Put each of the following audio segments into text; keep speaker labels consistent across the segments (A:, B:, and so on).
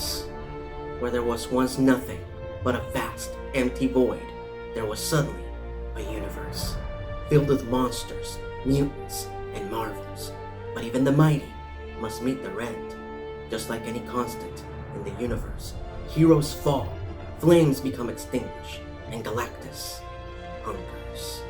A: universe. Where there was once nothing but a vast, empty void, there was suddenly a universe filled with monsters, mutants, and marvels. But even the mighty must meet their end. Just like any constant in the universe, heroes fall, flames become extinguished, and Galactus hungers.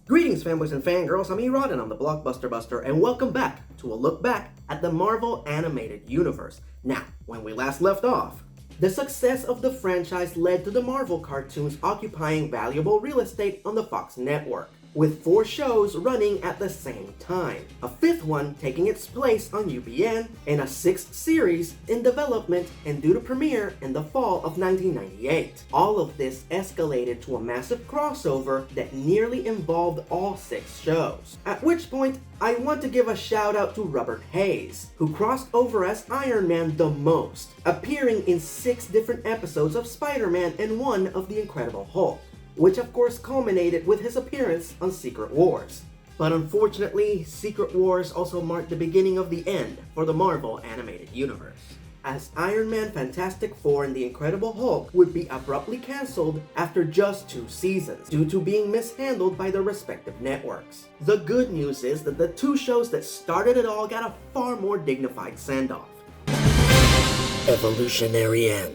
A: Greetings, fanboys and fangirls, I'm Erod and I'm the Blockbuster Buster, and welcome back to a look back at the Marvel Animated Universe. Now, when we last left off, the success of the franchise led to the Marvel cartoons occupying valuable real estate on the Fox network, with 4 shows running at the same time, a 5th one taking its place on UPN, and a 6th series in development and due to premiere in the fall of 1998. All of this escalated to a massive crossover that nearly involved all 6 shows. At which point, I want to give a shout out to Robert Hayes, who crossed over as Iron Man the most, appearing in 6 different episodes of Spider-Man and 1 of The Incredible Hulk, which of course culminated with his appearance on Secret Wars. But unfortunately, Secret Wars also marked the beginning of the end for the Marvel Animated Universe, as Iron Man, Fantastic Four, and The Incredible Hulk would be abruptly cancelled after just 2 seasons due to being mishandled by their respective networks. The good news is that the 2 shows that started it all got a far more dignified send-off. Evolutionary End.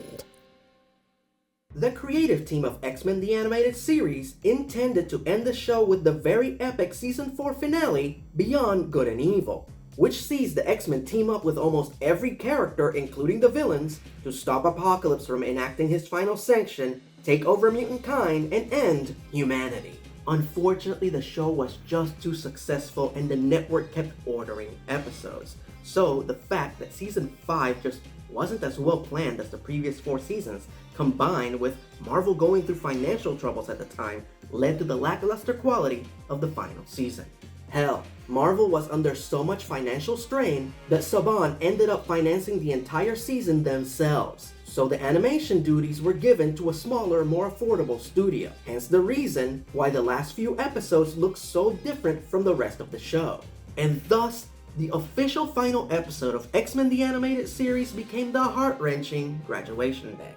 A: The creative team of X-Men the Animated Series intended to end the show with the very epic Season 4 finale, Beyond Good and Evil, which sees the X-Men team up with almost every character, including the villains, to stop Apocalypse from enacting his final sanction, take over mutant kind, and end humanity. Unfortunately, the show was just too successful and the network kept ordering episodes. So the fact that Season 5 just wasn't as well planned as the previous 4 seasons, combined with Marvel going through financial troubles at the time, led to the lackluster quality of the final season. Hell, Marvel was under so much financial strain that Saban ended up financing the entire season themselves, so the animation duties were given to a smaller, more affordable studio. Hence the reason why the last few episodes look so different from the rest of the show. And thus, the official final episode of X-Men the Animated Series became the heart-wrenching Graduation Day,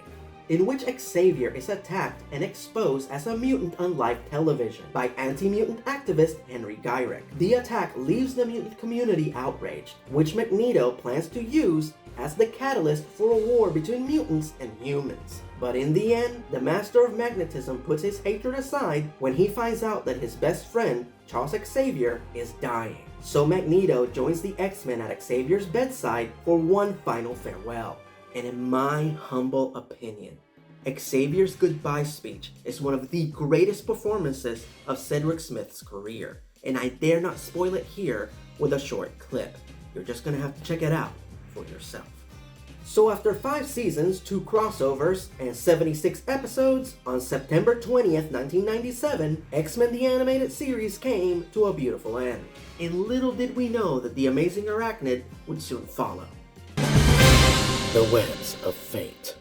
A: in which Xavier is attacked and exposed as a mutant on live television by anti-mutant activist Henry Gyrich. The attack leaves the mutant community outraged, which Magneto plans to use as the catalyst for a war between mutants and humans. But in the end, the Master of Magnetism puts his hatred aside when he finds out that his best friend, Charles Xavier, is dying. So Magneto joins the X-Men at Xavier's bedside for one final farewell. And in my humble opinion, Xavier's goodbye speech is one of the greatest performances of Cedric Smith's career, and I dare not spoil it here with a short clip. You're just gonna have to check it out for yourself. So after 5 seasons, 2 crossovers, and 76 episodes, on September 20th, 1997, X-Men the Animated Series came to a beautiful end. And little did we know that the amazing Arachnid would soon follow. The Webs of Fate.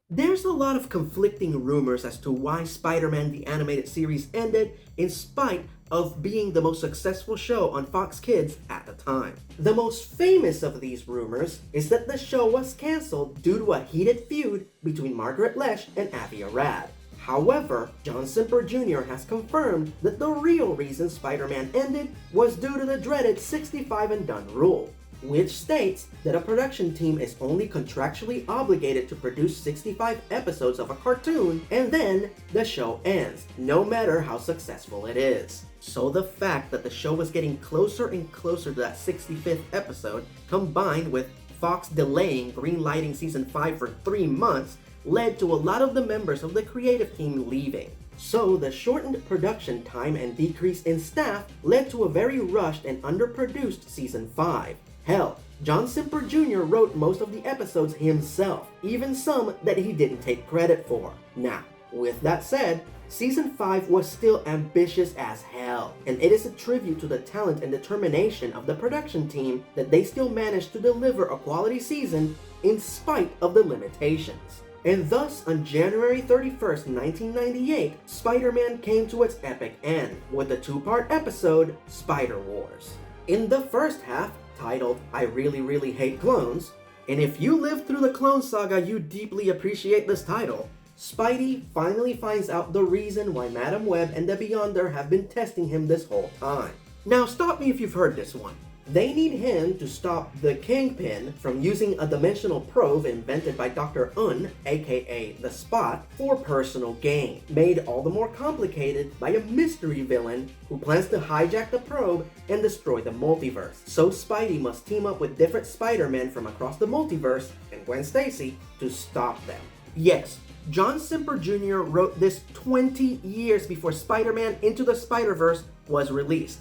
A: There's a lot of conflicting rumors as to why Spider-Man the Animated Series ended, in spite of being the most successful show on Fox Kids at the time. The most famous of these rumors is that the show was cancelled due to a heated feud between Margaret Loesch and Avi Arad. However, John Semper Jr. has confirmed that the real reason Spider-Man ended was due to the dreaded 65 and done rule, which states that a production team is only contractually obligated to produce 65 episodes of a cartoon, and then the show ends, no matter how successful it is. So the fact that the show was getting closer and closer to that 65th episode, combined with Fox delaying greenlighting Season 5 for 3 months, led to a lot of the members of the creative team leaving. So the shortened production time and decrease in staff led to a very rushed and underproduced Season 5. Hell, John Semper Jr. wrote most of the episodes himself, even some that he didn't take credit for. Now, with that said, Season 5 was still ambitious as hell, and it is a tribute to the talent and determination of the production team that they still managed to deliver a quality season in spite of the limitations. And thus, on January 31st, 1998, Spider-Man came to its epic end with the two-part episode, Spider Wars. In the first half, titled I Really Really Hate Clones, and if you lived through the Clone Saga, you deeply appreciate this title, Spidey finally finds out the reason why Madam Web and the Beyonder have been testing him this whole time. Now stop me if you've heard this one. They need him to stop the Kingpin from using a dimensional probe invented by Dr. Un, aka The Spot, for personal gain, made all the more complicated by a mystery villain who plans to hijack the probe and destroy the multiverse. So Spidey must team up with different Spider-Men from across the multiverse and Gwen Stacy to stop them. Yes, John Simper Jr. wrote this 20 years before Spider-Man Into the Spider-Verse was released.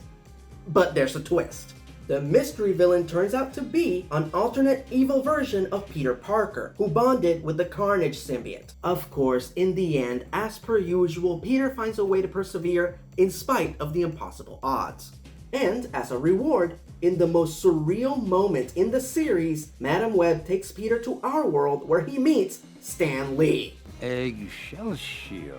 A: But there's a twist. The mystery villain turns out to be an alternate evil version of Peter Parker, who bonded with the Carnage symbiote. Of course, in the end, as per usual, Peter finds a way to persevere in spite of the impossible odds. And as a reward, in the most surreal moment in the series, Madam Web takes Peter to our world where he meets Stan Lee.
B: Excelsior.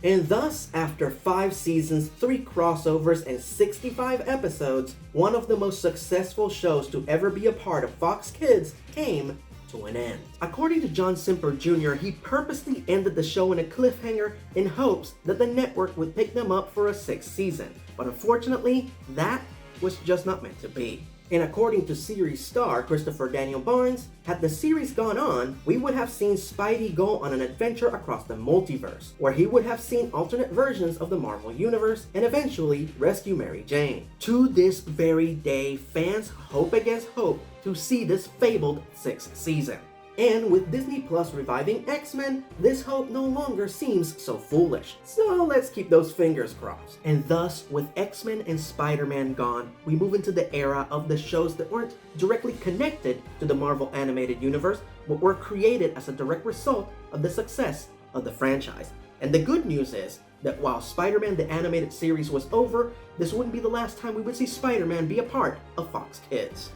A: And thus, after 5 seasons, 3 crossovers, and 65 episodes, one of the most successful shows to ever be a part of Fox Kids came to an end. According to John Simper Jr., he purposely ended the show in a cliffhanger in hopes that the network would pick them up for a 6th season. But unfortunately, that was just not meant to be. And according to series star Christopher Daniel Barnes, had the series gone on, we would have seen Spidey go on an adventure across the multiverse, where he would have seen alternate versions of the Marvel Universe and eventually rescue Mary Jane. To this very day, fans hope against hope to see this fabled 6th season. And with Disney Plus reviving X-Men, this hope no longer seems so foolish. So let's keep those fingers crossed. And thus, with X-Men and Spider-Man gone, we move into the era of the shows that weren't directly connected to the Marvel Animated Universe, but were created as a direct result of the success of the franchise. And the good news is that while Spider-Man the Animated Series was over, this wouldn't be the last time we would see Spider-Man be a part of Fox Kids.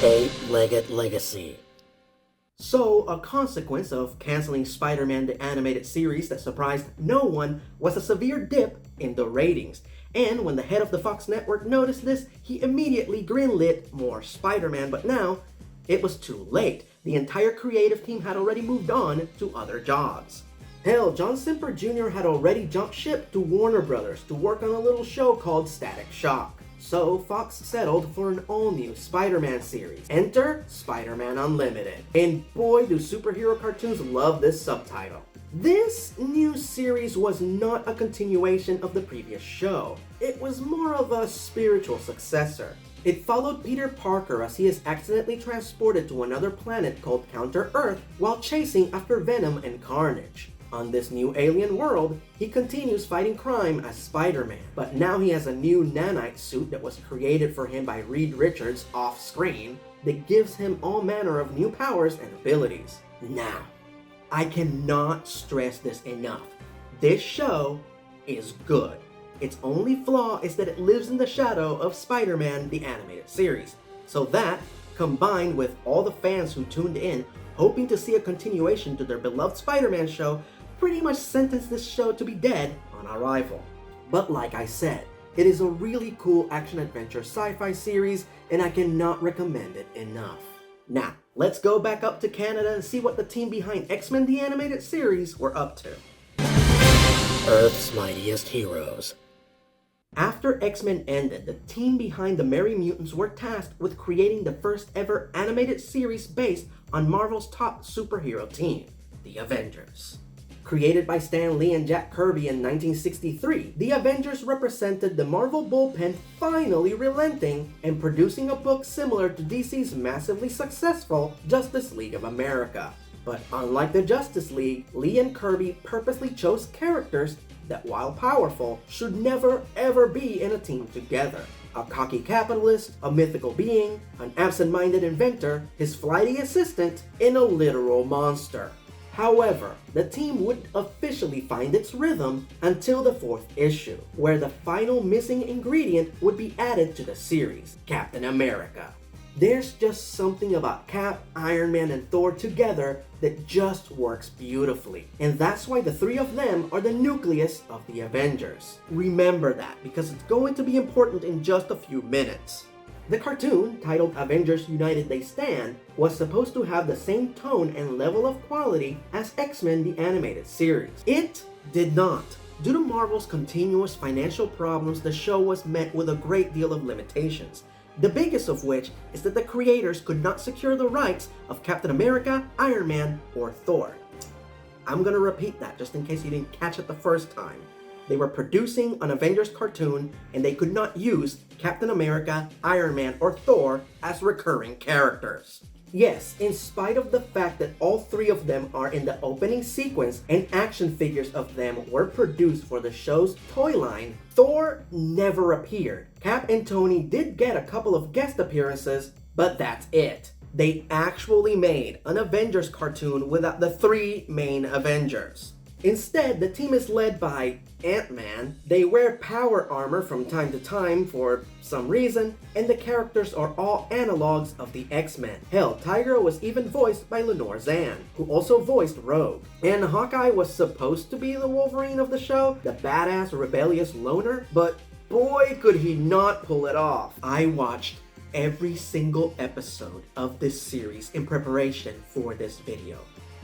A: Eight-Legged Legacy. So, a consequence of canceling Spider-Man the Animated Series that surprised no one was a severe dip in the ratings. And when the head of the Fox network noticed this, he immediately greenlit more Spider-Man, but now it was too late. The entire creative team had already moved on to other jobs. Hell, John Simper Jr. had already jumped ship to Warner Brothers to work on a little show called Static Shock. So Fox settled for an all-new Spider-Man series. Enter SpiderMan Unlimited. And boy, do superhero cartoons love this subtitle. This new series was not a continuation of the previous show. It was more of a spiritual successor. It followed Peter Parker as he is accidentally transported to another planet called Counter-Earth while chasing after Venom and Carnage. On this new alien world, he continues fighting crime as Spider-Man, but now he has a new nanite suit that was created for him by Reed Richards off-screen that gives him all manner of new powers and abilities. Now, I cannot stress this enough. This show is good. Its only flaw is that it lives in the shadow of Spider-Man the Animated Series. So that, combined with all the fans who tuned in hoping to see a continuation to their beloved Spider-Man show, pretty much sentenced this show to be dead on arrival. But like I said, it is a really cool action-adventure sci-fi series, and I cannot recommend it enough. Now, let's go back up to Canada and see what the team behind X-Men the Animated Series were up to. Earth's Mightiest Heroes. After X-Men ended, the team behind the Merry Mutants were tasked with creating the first ever animated series based on Marvel's top superhero team, the Avengers. Created by Stan Lee and Jack Kirby in 1963, the Avengers represented the Marvel bullpen finally relenting and producing a book similar to DC's massively successful Justice League of America. But unlike the Justice League, Lee and Kirby purposely chose characters that, while powerful, should never ever be in a team together. A cocky capitalist, a mythical being, an absent-minded inventor, his flighty assistant, and a literal monster. However, the team wouldn't officially find its rhythm until the 4th issue, where the final missing ingredient would be added to the series, Captain America. There's just something about Cap, Iron Man, and Thor together that just works beautifully. And that's why the three of them are the nucleus of the Avengers. Remember that, because it's going to be important in just a few minutes. The cartoon, titled Avengers United They Stand, was supposed to have the same tone and level of quality as X-Men the Animated Series. It did not. Due to Marvel's continuous financial problems, the show was met with a great deal of limitations. The biggest of which is that the creators could not secure the rights of Captain America, Iron Man, or Thor. I'm gonna repeat that just in case you didn't catch it the first time. They were producing an Avengers cartoon and they could not use Captain America, Iron Man, or Thor as recurring characters. Yes, in spite of the fact that all three of them are in the opening sequence and action figures of them were produced for the show's toy line, Thor never appeared. Cap and Tony did get a couple of guest appearances, but that's it. They actually made an Avengers cartoon without the three main Avengers. Instead, the team is led by Ant-Man. They wear power armor from time to time for some reason, and the characters are all analogs of the X-Men. Hell, Tigra was even voiced by Lenore Zan, who also voiced Rogue. And Hawkeye was supposed to be the Wolverine of the show, the badass rebellious loner, but boy could he not pull it off. I watched every single episode of this series in preparation for this video,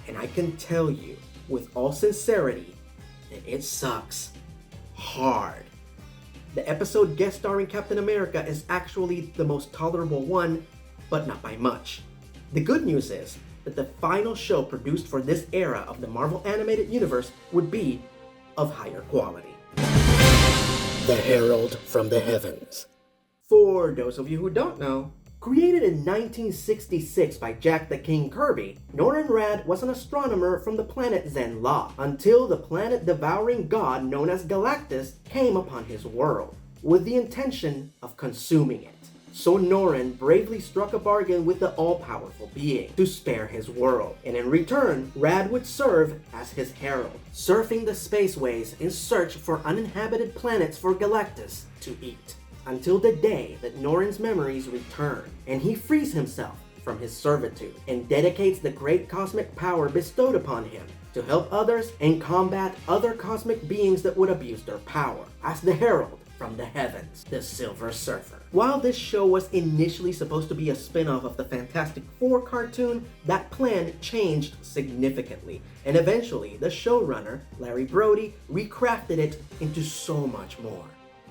A: and I can tell you with all sincerity that it sucks hard. The episode guest starring Captain America is actually the most tolerable one, but not by much. The good news is that the final show produced for this era of the Marvel Animated Universe would be of higher quality. The Herald from the Heavens. For those of you who don't know, created in 1966 by Jack the King Kirby, Norrin Radd was an astronomer from the planet Zen-La, until the planet-devouring god known as Galactus came upon his world, with the intention of consuming it. So Norrin bravely struck a bargain with the all-powerful being to spare his world, and in return, Radd would serve as his herald, surfing the spaceways in search for uninhabited planets for Galactus to eat, until the day that Norrin's memories return, and he frees himself from his servitude and dedicates the great cosmic power bestowed upon him to help others and combat other cosmic beings that would abuse their power, as the Herald from the Heavens, the Silver Surfer. While this show was initially supposed to be a spin-off of the Fantastic Four cartoon, that plan changed significantly, and eventually the showrunner, Larry Brody, recrafted it into so much more.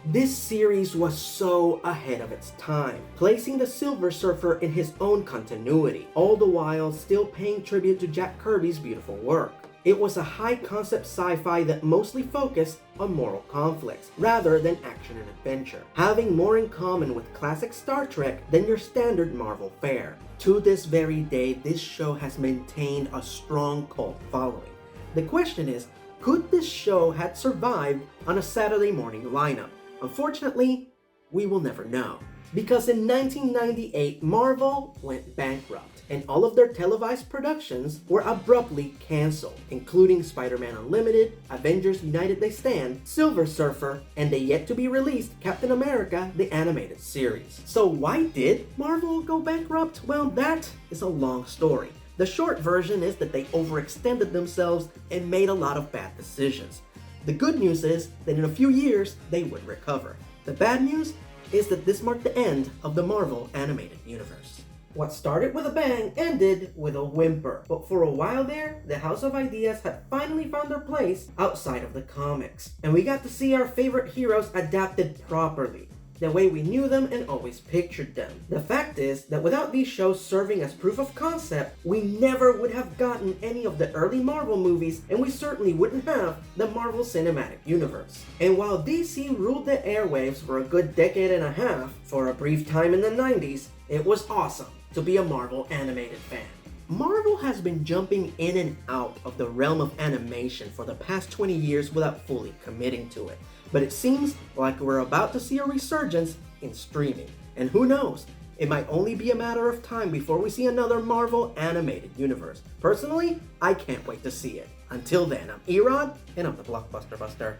A: This series was so ahead of its time, placing the Silver Surfer in his own continuity, all the while still paying tribute to Jack Kirby's beautiful work. It was a high-concept sci-fi that mostly focused on moral conflicts, rather than action and adventure, having more in common with classic Star Trek than your standard Marvel fare. To this very day, this show has maintained a strong cult following. The question is, could this show have survived on a Saturday morning lineup? Unfortunately, we will never know. Because in 1998, Marvel went bankrupt, and all of their televised productions were abruptly cancelled, including SpiderMan Unlimited, Avengers United They Stand, Silver Surfer, and the yet-to-be-released Captain America the Animated Series. So why did Marvel go bankrupt? Well, that is a long story. The short version is that they overextended themselves and made a lot of bad decisions. The good news is that in a few years, they would recover. The bad news is that this marked the end of the Marvel Animated Universe. What started with a bang ended with a whimper, but for a while there, the House of Ideas had finally found their place outside of the comics, and we got to see our favorite heroes adapted properly, the way we knew them and always pictured them. The fact is that without these shows serving as proof of concept, we never would have gotten any of the early Marvel movies, and we certainly wouldn't have the Marvel Cinematic Universe. And while DC ruled the airwaves for a good decade and a half, for a brief time in the 90s, it was awesome to be a Marvel animated fan. Marvel has been jumping in and out of the realm of animation for the past 20 years without fully committing to it. But it seems like we're about to see a resurgence in streaming. And who knows, it might only be a matter of time before we see another Marvel Animated Universe. Personally, I can't wait to see it. Until then, I'm Erod, and I'm the Blockbuster Buster.